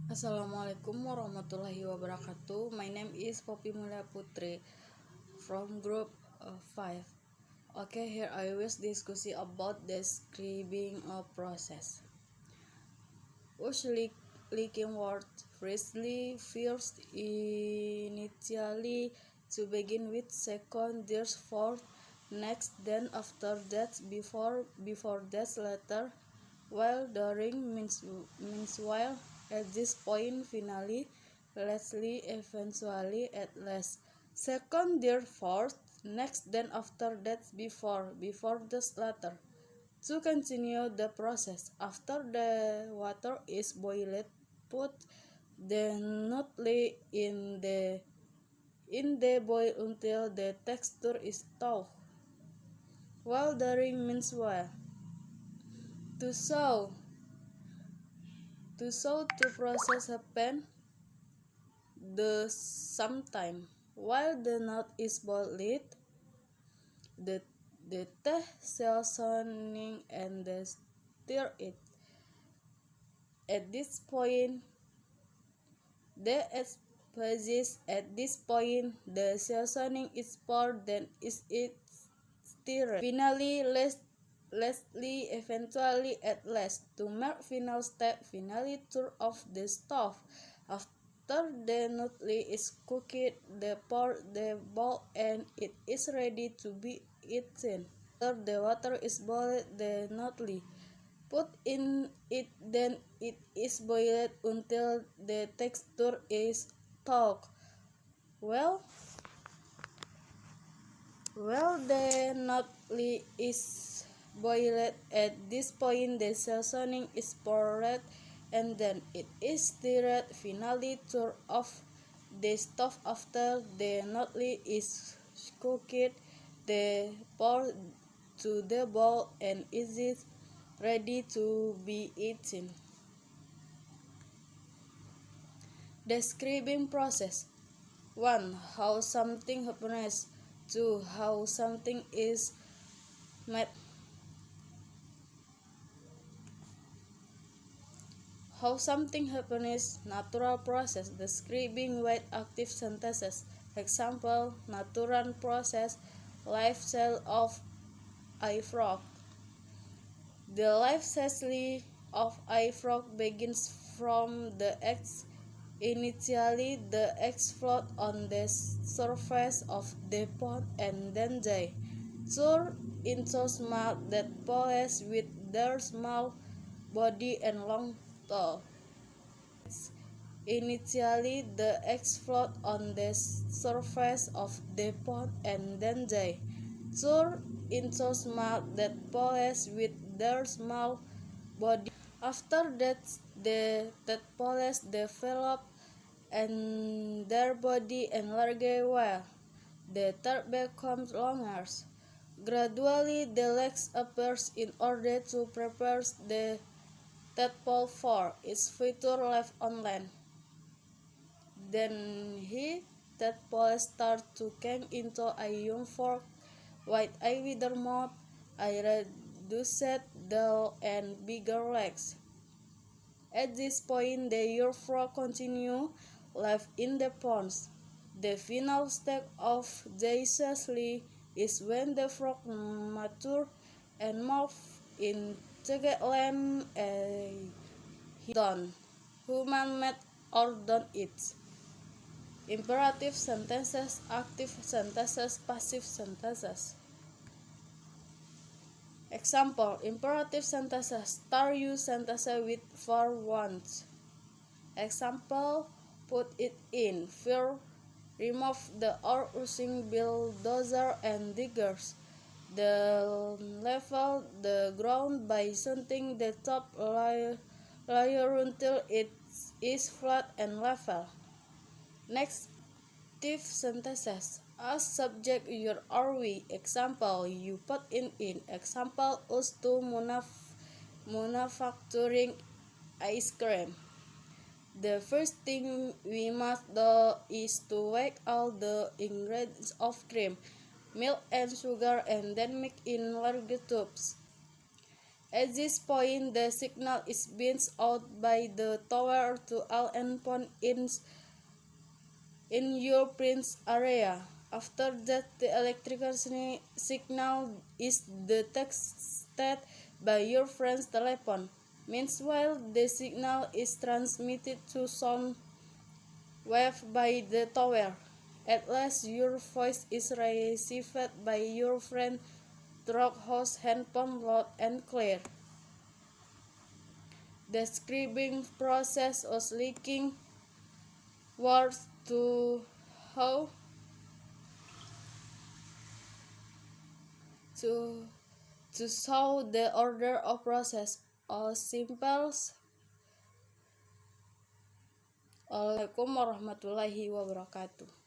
Assalamualaikum warahmatullahi wabarakatuh. My name is Mulia Putri from group 5. Okay, here I will discuss about describing a process. Usually leaking word firstly first initially to begin with, second there's fourth, next, then, after that, before that, later, while, during, means while, at this point, finally, lastly, eventually, at last, second, therefore, next, then, after that, before that, later. To continue the process, after the water is boiled, put the noodle in the boil until the texture is taut. While, during, means while. To show the process happen the sometime. While the nut is boiled, the tea seasoning and the stir it. At this point, the spices. At this point, the seasoning is poured, then is it stirred. Finally, lastly, eventually, at last. To make final step, finally turn off the stove. After the noodle is cooked, pour the bowl and it is ready to be eaten. After the water is boiled, the noodle put in it, then it is boiled until the texture is taut. Well, the noodle is boiled. At this point, the seasoning is poured and then it is stirred. Finally, turn off the stove after the noodle is cooked. The pour to the bowl and it is ready to be eaten. Describing process. 1. How something happens. 2. How something is made. How something happens. Natural process. Describing wide active sentences. Example, natural process. Life cycle of a frog. The life cycle of a frog begins from the eggs. Initially, the eggs float on the surface of the pond and then they turn into small tadpoles with their small body and long tail. Initially, the eggs float on the surface of the pond and then they turn into small tadpoles with their small body. After that, the tadpoles develop and their body enlarge while the tail becomes longer. Gradually, the legs appear in order to prepare the tadpole for its future life on land. Then tadpole start to come into a young frog with a wider mouth, a reduced tail, and bigger legs. At this point, the young frog continue life in the ponds. The final step of the cycle is when the frog mature and move in the land done, human-made or done it. Imperative sentences, active sentences, passive sentences. Example, imperative sentences. Start use sentences with for once. Example, put it in. Fill, remove the earth using bulldozer and diggers. The level the ground by shunting the top layer until it is flat and level. Next, active sentences. As subject, you are we. Example, you put in. Example, us to manufacturing ice cream. The first thing we must do is to weigh all the ingredients of cream, milk, and sugar, and then mix in large tubes. At this point, the signal is bounced out by the tower to all endpoints in your print area. After that, the electrical signal is detected by your friend's telephone. Meanwhile, the signal is transmitted to sound wave by the tower. At last, your voice is received by your friend through his handphone loud and clear. The scribing process of linking words how to to show the order of process or simples. Assalamualaikum warahmatullahi wabarakatuh.